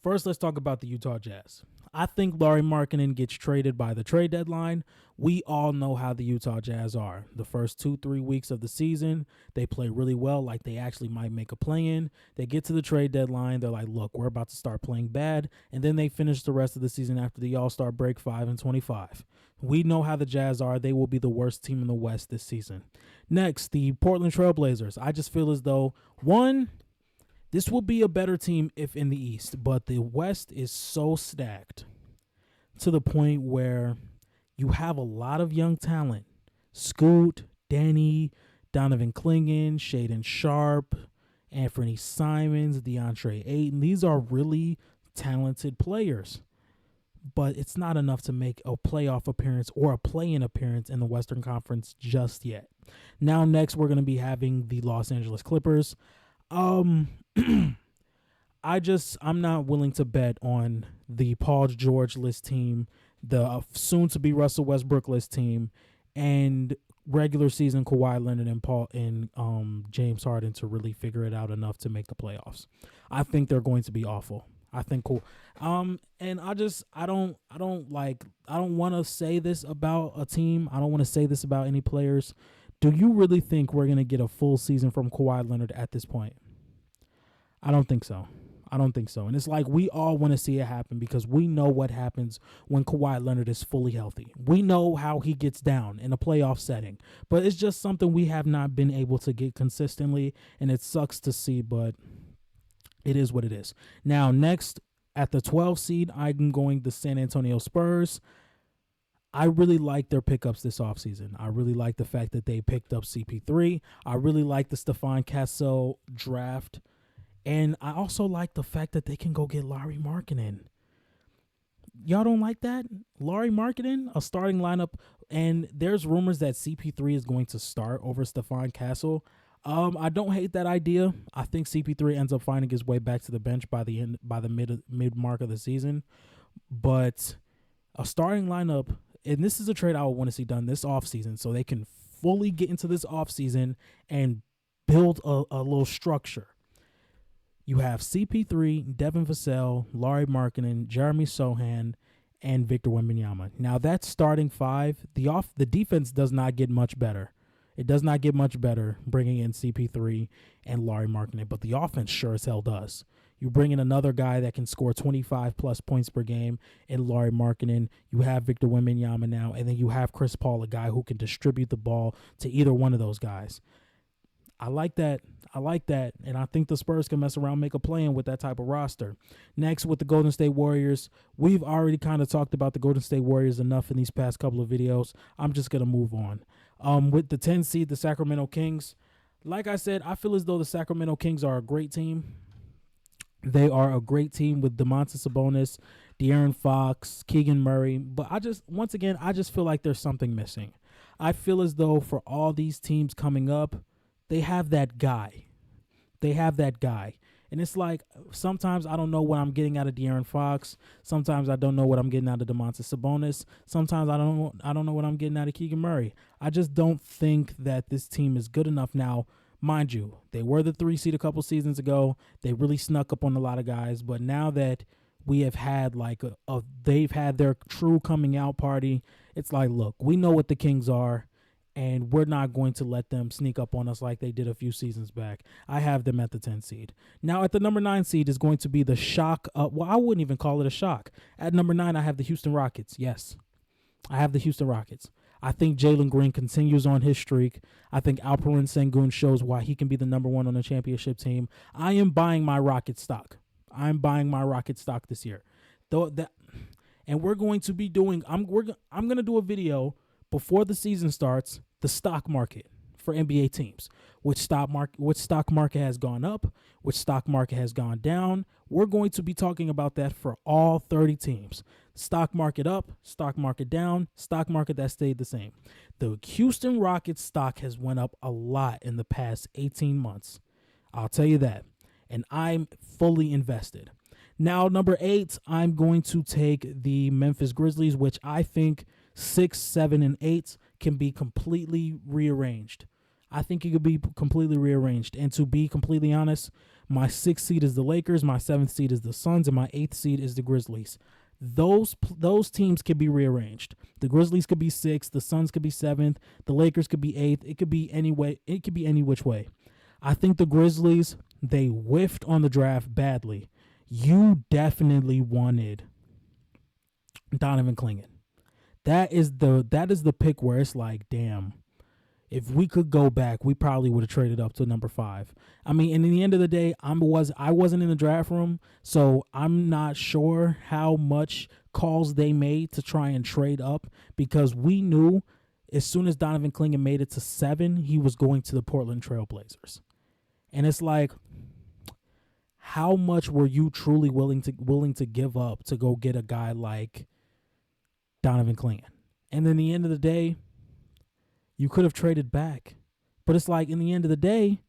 first, let's talk about the Utah Jazz. I think Lauri Markkanen gets traded by the trade deadline. We all know how the Utah Jazz are. The first 2-3 weeks of the season, they play really well, like they actually might make a play-in. They get to the trade deadline. They're like, look, we're about to start playing bad. And then they finish the rest of the season after the All-Star break 5-25. We know how the Jazz are. They will be the worst team in the West this season. Next, the Portland Trail Blazers. I just feel as though, this will be a better team if in the East, but the West is so stacked to the point where you have a lot of young talent. Scoot, Danny, Donovan Clingan, Shaedon Sharp, Anthony Simons, DeAndre Ayton. These are really talented players, but it's not enough to make a playoff appearance or a play-in appearance in the Western Conference just yet. Now, next, we're going to be having the Los Angeles Clippers. I'm not willing to bet on the Paul George list team, the soon-to-be Russell Westbrook list team, and regular season Kawhi Leonard and James Harden to really figure it out enough to make the playoffs. I think they're going to be awful. I think cool. And I don't want to say this about a team. I don't want to say this about any players. Do you really think we're gonna get a full season from Kawhi Leonard at this point? I don't think so. I don't think so. And it's like we all want to see it happen because we know what happens when Kawhi Leonard is fully healthy. We know how he gets down in a playoff setting, but it's just something we have not been able to get consistently, and it sucks to see, but it is what it is. Now, next at the 12 seed, I'm going the San Antonio Spurs. I really like their pickups this offseason. I really like the fact that they picked up CP3. I really like the Stephon Castle draft. And I also like the fact that they can go get Larry Markkinen. Y'all don't like that? Larry Markkinen, a starting lineup. And there's rumors that CP3 is going to start over Stephon Castle. I don't hate that idea. I think CP3 ends up finding his way back to the bench by the mid mark of the season. But a starting lineup, and this is a trade I would want to see done this offseason so they can fully get into this offseason and build a little structure. You have CP3, Devin Vassell, Larry Markkinen, Jeremy Sohan, and Victor Wembanyama. Now that's starting five. The defense does not get much better. It does not get much better bringing in CP3 and Larry Markkinen, but the offense sure as hell does. You bring in another guy that can score 25-plus points per game in Larry Markkinen. You have Victor Wembanyama now, and then you have Chris Paul, a guy who can distribute the ball to either one of those guys. I like that. And I think the Spurs can mess around and make a play in with that type of roster. Next, with the Golden State Warriors, we've already kind of talked about the Golden State Warriors enough in these past couple of videos. I'm just going to move on. With the 10 seed, the Sacramento Kings, like I said, I feel as though the Sacramento Kings are a great team. They are a great team with Domantas Sabonis, De'Aaron Fox, Keegan Murray. But I just feel like there's something missing. I feel as though for all these teams coming up, they have that guy. And it's like sometimes I don't know what I'm getting out of De'Aaron Fox. Sometimes I don't know what I'm getting out of Domantas Sabonis. Sometimes I don't know what I'm getting out of Keegan Murray. I just don't think that this team is good enough now. Mind you, they were the 3 seed a couple seasons ago. They really snuck up on a lot of guys. But now that we have had they've had their true coming out party, it's like, look, we know what the Kings are. And we're not going to let them sneak up on us like they did a few seasons back. I have them at the 10 seed. Now, at the number 9 seed is going to be the shock. Well, I wouldn't even call it a shock. At number 9, I have the Houston Rockets. Yes, I have the Houston Rockets. I think Jalen Green continues on his streak. I think Alperen Sengun shows why he can be the number 1 on the championship team. I am buying my Rocket stock. I'm buying my Rocket stock this year. And we're going to be doing. I'm going to do a video before the season starts, the stock market for NBA teams. Which stock market has gone up, which stock market has gone down. We're going to be talking about that for all 30 teams. Stock market up, stock market down, stock market that stayed the same. The Houston Rockets stock has went up a lot in the past 18 months. I'll tell you that. And I'm fully invested. Now, number 8, I'm going to take the Memphis Grizzlies, which I think 6, 7, and 8 can be completely rearranged. I think it could be completely rearranged. And to be completely honest, my 6th seed is the Lakers, my 7th seed is the Suns, and my 8th seed is the Grizzlies. Those teams could be rearranged. The Grizzlies could be 6th, the Suns could be 7th, the Lakers could be 8th. It could be any way. It could be any which way. I think the Grizzlies, they whiffed on the draft badly. You definitely wanted Donovan Clingan. That is the pick where it's like, damn, if we could go back, we probably would have traded up to number 5. I mean, and in the end of the day, I wasn't in the draft room, so I'm not sure how much calls they made to try and trade up, because we knew as soon as Donovan Clingan made it to 7, he was going to the Portland Trail Blazers. And it's like, how much were you truly willing to give up to go get a guy like Donovan Clingan? And then the end of the day, you could have traded back. But it's like, in the end of the day,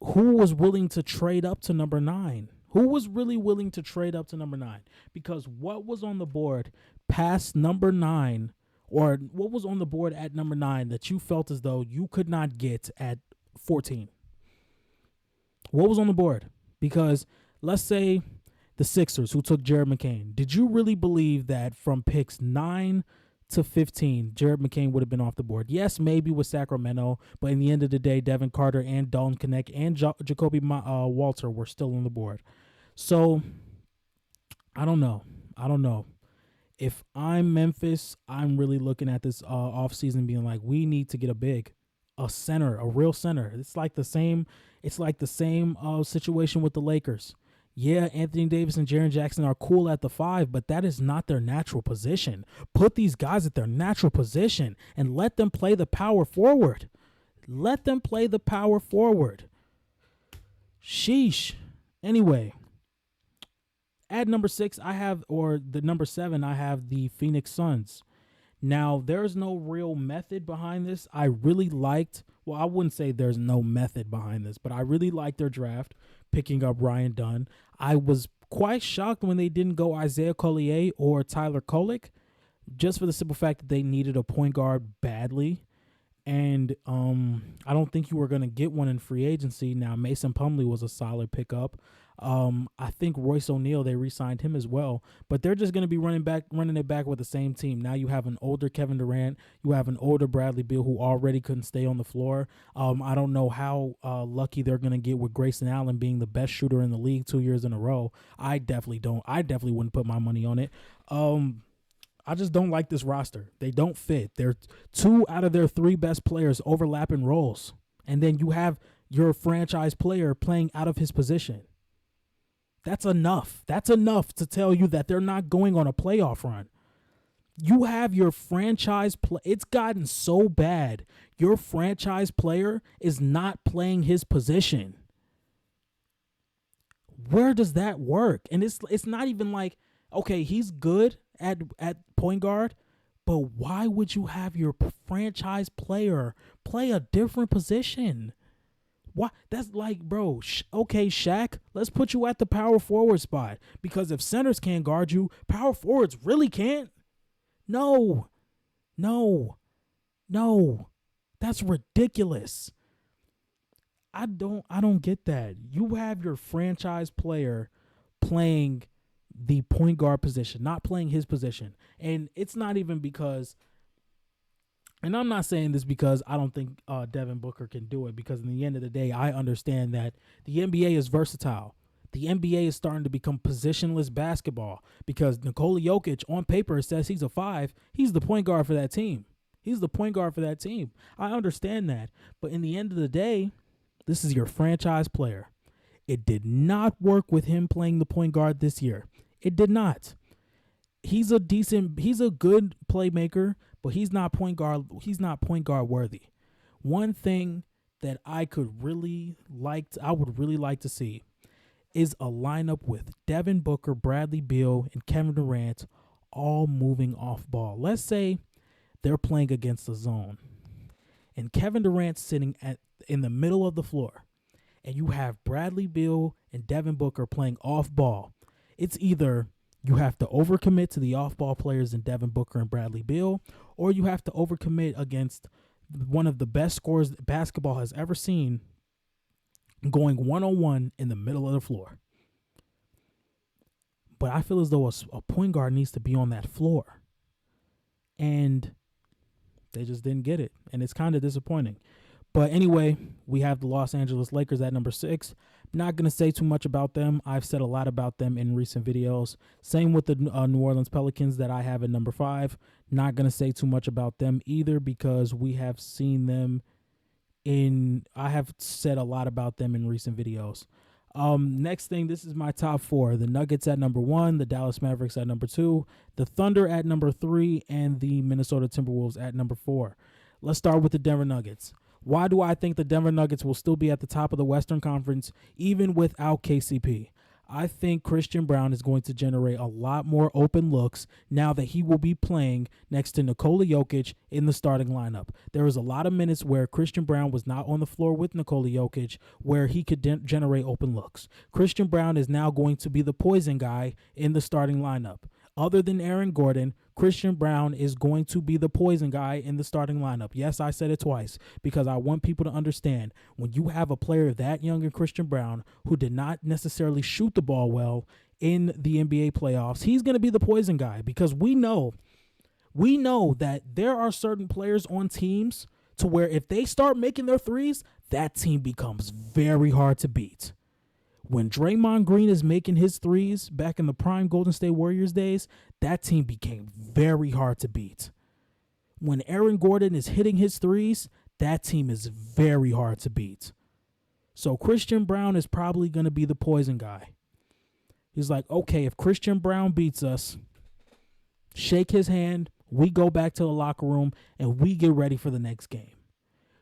who was willing to trade up to number 9? Who was really willing to trade up to number 9? Because what was on the board past number 9, or what was on the board at number 9 that you felt as though you could not get at 14? What was on the board? Because let's say the Sixers, who took Jared McCain. Did you really believe that from picks 9 to 15, Jared McCain would have been off the board? Yes, maybe with Sacramento, but in the end of the day, Devin Carter and Dalton Knecht and Jacoby Walter were still on the board. So I don't know. If I'm Memphis, I'm really looking at this offseason being like, we need to get a center, a real center. It's like the same situation with the Lakers. Yeah, Anthony Davis and Jaren Jackson are cool at the 5, but that is not their natural position. Put these guys at their natural position and let them play the power forward. Sheesh. Anyway, at number 6, number 7, I have the Phoenix Suns. Now, there's no real method behind this. I wouldn't say there's no method behind this, but I really liked their draft, picking up Ryan Dunn. I was quite shocked when they didn't go Isaiah Collier or Tyler Kolek, just for the simple fact that they needed a point guard badly. And I don't think you were going to get one in free agency. Now, Mason Plumlee was a solid pickup. I think Royce O'Neal, they re-signed him as well, but they're just going to be running it back with the same team. Now you have an older Kevin Durant, you have an older Bradley Beal who already couldn't stay on the floor. I don't know how lucky they're going to get with Grayson Allen being the best shooter in the league 2 years in a row. I definitely wouldn't put my money on it. I just don't like this roster. They don't fit. They're 2 out of their 3 best players overlapping roles, and then you have your franchise player playing out of his position. That's enough. That's enough to tell you that they're not going on a playoff run. You have your franchise play. It's gotten so bad. Your franchise player is not playing his position. Where does that work? And it's not even like, okay, he's good at point guard, but why would you have your franchise player play a different position? Why? That's like, bro, okay, Shaq, let's put you at the power forward spot, because if centers can't guard you, power forwards really can't. No. That's ridiculous. I don't get that. You have your franchise player playing the point guard position, not playing his position. And it's not even because, and I'm not saying this because I don't think Devin Booker can do it, because in the end of the day, I understand that the NBA is versatile. The NBA is starting to become positionless basketball, because Nikola Jokic, on paper, says he's a 5. He's the point guard for that team. I understand that. But in the end of the day, this is your franchise player. It did not work with him playing the point guard this year. It did not. He's a good playmaker, but he's not point guard worthy. One thing that I would really like to see is a lineup with Devin Booker, Bradley Beal, and Kevin Durant all moving off ball. Let's say they're playing against the zone, and Kevin Durant sitting in the middle of the floor, and you have Bradley Beal and Devin Booker playing off ball. It's either you have to overcommit to the off-ball players in Devin Booker and Bradley Beal, or you have to overcommit against one of the best scorers basketball has ever seen, going one-on-one in the middle of the floor. But I feel as though a point guard needs to be on that floor. And they just didn't get it. And it's kind of disappointing. But anyway, we have the Los Angeles Lakers at number 6. Not going to say too much about them. I've said a lot about them in recent videos. Same with the New Orleans Pelicans that I have at number 5. Not going to say too much about them either, because we have seen them I have said a lot about them in recent videos. Next thing, this is my top 4. The Nuggets at number 1, the Dallas Mavericks at number 2, the Thunder at number 3, and the Minnesota Timberwolves at number 4. Let's start with the Denver Nuggets. Why do I think the Denver Nuggets will still be at the top of the Western Conference even without KCP? I think Christian Brown is going to generate a lot more open looks now that he will be playing next to Nikola Jokic in the starting lineup. There was a lot of minutes where Christian Brown was not on the floor with Nikola Jokic where he could generate open looks. Christian Brown is now going to be the poison guy in the starting lineup. Other than Aaron Gordon, Christian Brown is going to be the poison guy in the starting lineup. Yes, I said it twice because I want people to understand when you have a player that young in Christian Brown who did not necessarily shoot the ball well in the NBA playoffs, he's going to be the poison guy because we know that there are certain players on teams to where if they start making their threes, that team becomes very hard to beat. When Draymond Green is making his threes back in the prime Golden State Warriors days, that team became very hard to beat. When Aaron Gordon is hitting his threes, that team is very hard to beat. So Christian Brown is probably going to be the poison guy. He's like, okay, if Christian Brown beats us, shake his hand, we go back to the locker room, and we get ready for the next game.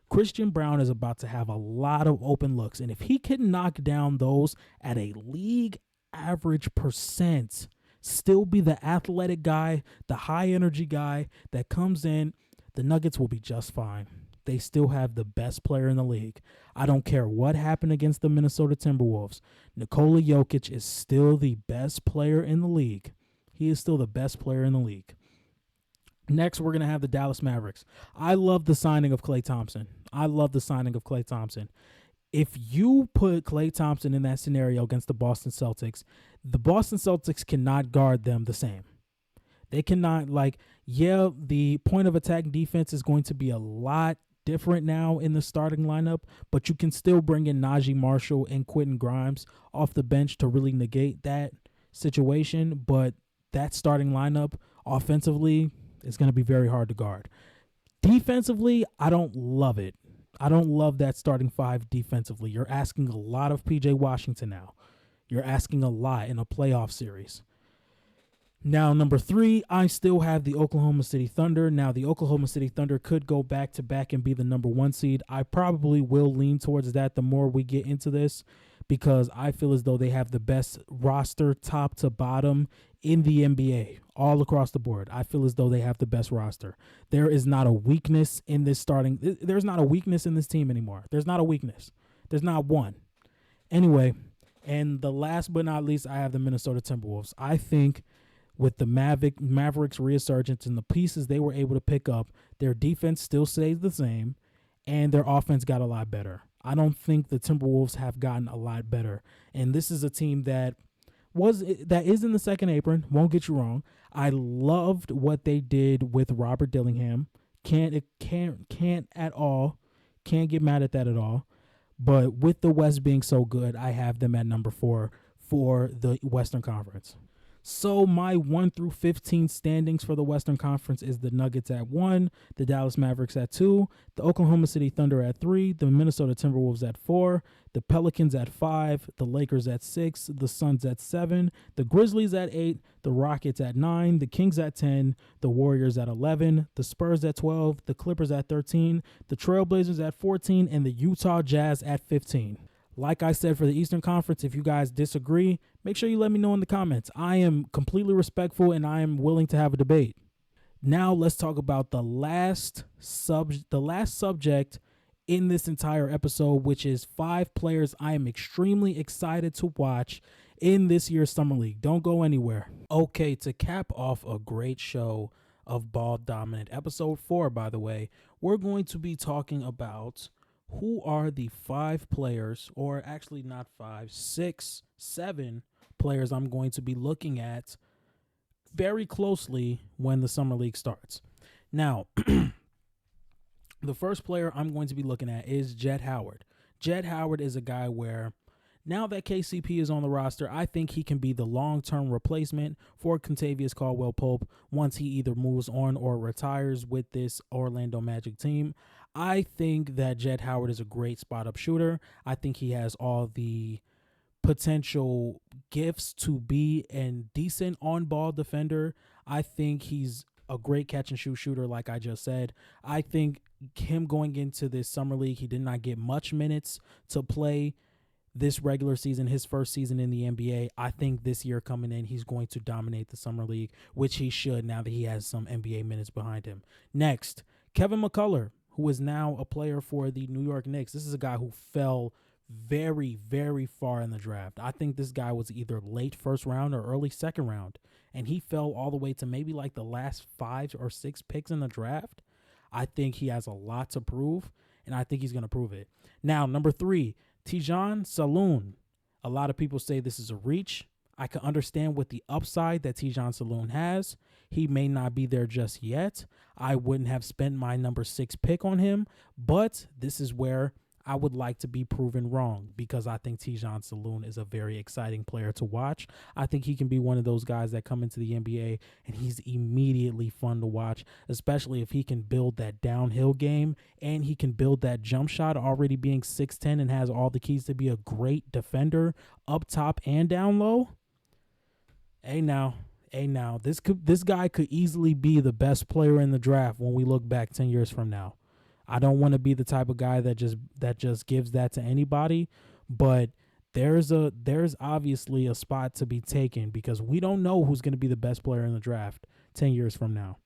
Christian Brown is about to have a lot of open looks, and if he can knock down those at a league average percent, still be the athletic guy, the high energy guy that comes in, the Nuggets will be just fine. They still have the best player in the league. I don't care what happened against the Minnesota Timberwolves. Nikola Jokic is still the best player in the league. He is still the best player in the league. Next, we're going to have the Dallas Mavericks. I love the signing of Klay Thompson. If you put Klay Thompson in that scenario against the Boston Celtics cannot guard them the same. They cannot, the point of attack defense is going to be a lot different now in the starting lineup, but you can still bring in Najee Marshall and Quentin Grimes off the bench to really negate that situation, but that starting lineup offensively is going to be very hard to guard. Defensively, I don't love it. I don't love that starting five defensively. You're asking a lot of PJ Washington now. You're asking a lot in a playoff series. Now, number 3, I still have the Oklahoma City Thunder. Now, the Oklahoma City Thunder could go back-to-back and be the number 1 seed. I probably will lean towards that the more we get into this because I feel as though they have the best roster top to bottom in the NBA all across the board. I feel as though they have the best roster. There is not a weakness in this there's not a weakness in this team anymore. There's not a weakness. There's not one. Anyway, and the last but not least, I have the Minnesota Timberwolves. I think with the Mavericks resurgence and the pieces they were able to pick up, their defense still stays the same, and their offense got a lot better. I don't think the Timberwolves have gotten a lot better. And this is a team that is in the second apron, won't get you wrong. I loved what they did with Robert Dillingham. Can't get mad at that at all. But with the West being so good, I have them at number 4 for the Western Conference. So my 1 through 15 standings for the Western Conference is the Nuggets at 1, the Dallas Mavericks at 2, the Oklahoma City Thunder at 3, the Minnesota Timberwolves at 4, the Pelicans at 5, the Lakers at 6, the Suns at 7, the Grizzlies at 8, the Rockets at 9, the Kings at 10, the Warriors at 11, the Spurs at 12, the Clippers at 13, the Trailblazers at 14, and the Utah Jazz at 15. Like I said, for the Eastern Conference, if you guys disagree, make sure you let me know in the comments. I am completely respectful and I am willing to have a debate. Now let's talk about the last subject in this entire episode, which is 5 players I am extremely excited to watch in this year's Summer League. Don't go anywhere. Okay, to cap off a great show of Ball Dominant, episode 4, by the way, we're going to be talking about who are the 5 players, or actually not 5, 6, 7 players I'm going to be looking at very closely when the Summer League starts. Now, the first player I'm going to be looking at is Jett Howard. Jett Howard is a guy where now that KCP is on the roster, I think he can be the long-term replacement for Kentavious Caldwell-Pope once he either moves on or retires with this Orlando Magic team. I think that Jett Howard is a great spot-up shooter. I think he has all the potential gifts to be a decent on-ball defender. I think he's a great catch-and-shoot shooter, like I just said. I think him going into this Summer League, he did not get much minutes to play this regular season, his first season in the NBA. I think this year coming in, he's going to dominate the Summer League, which he should now that he has some NBA minutes behind him. Next, Kevin McCullough, who is now a player for the New York Knicks. This is a guy who fell very, very far in the draft. I think this guy was either late first round or early second round, and he fell all the way to maybe like the last 5 or 6 picks in the draft. I think he has a lot to prove, and I think he's going to prove it. Now, number 3, Tijan Saloon. A lot of people say this is a reach. I can understand with the upside that Tijan Saloon has. He may not be there just yet. I wouldn't have spent my number 6 pick on him, but this is where I would like to be proven wrong, because I think Tijan Saloon is a very exciting player to watch. I think he can be one of those guys that come into the NBA and he's immediately fun to watch, especially if he can build that downhill game and he can build that jump shot, already being 6'10" and has all the keys to be a great defender up top and down low. Hey now, this guy could easily be the best player in the draft when we look back 10 years from now. I don't want to be the type of guy that just gives that to anybody, but there's obviously a spot to be taken, because we don't know who's going to be the best player in the draft 10 years from now.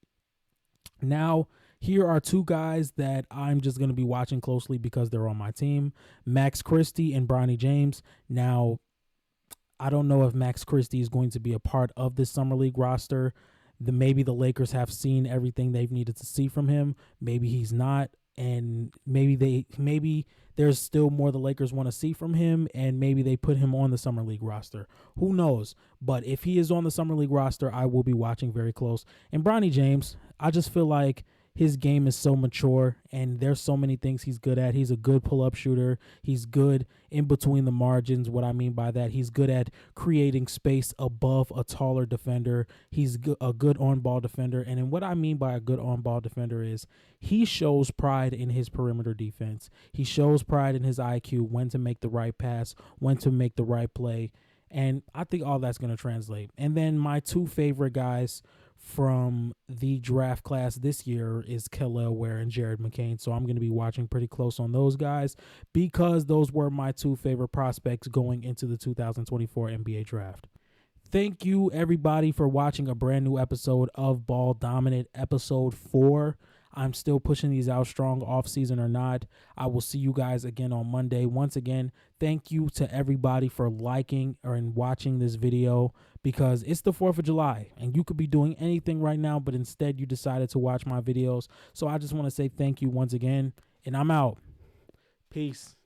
Now, here are 2 guys that I'm just going to be watching closely because they're on my team, Max Christie and Bronny James. Now, I don't know if Max Christie is going to be a part of this Summer League roster. Maybe the Lakers have seen everything they've needed to see from him. Maybe he's not. And maybe there's still more the Lakers want to see from him, and maybe they put him on the Summer League roster. Who knows? But if he is on the Summer League roster, I will be watching very close. And Bronny James, I just feel like his game is so mature, and there's so many things he's good at. He's a good pull-up shooter. He's good in between the margins. What I mean by that, he's good at creating space above a taller defender. He's a good on-ball defender. And then what I mean by a good on-ball defender is he shows pride in his perimeter defense. He shows pride in his IQ, when to make the right pass, when to make the right play. And I think all that's going to translate. And then my 2 favorite guys from the draft class this year is Kel'el Ware and Jared McCain. So I'm going to be watching pretty close on those guys, because those were my 2 favorite prospects going into the 2024 NBA draft. Thank you, everybody, for watching a brand new episode of Ball Dominant, episode 4. I'm still pushing these out strong, off season or not. I will see you guys again on Monday. Once again, thank you to everybody for liking and watching this video, because it's the 4th of July and you could be doing anything right now, but instead you decided to watch my videos. So I just want to say thank you once again, and I'm out. Peace.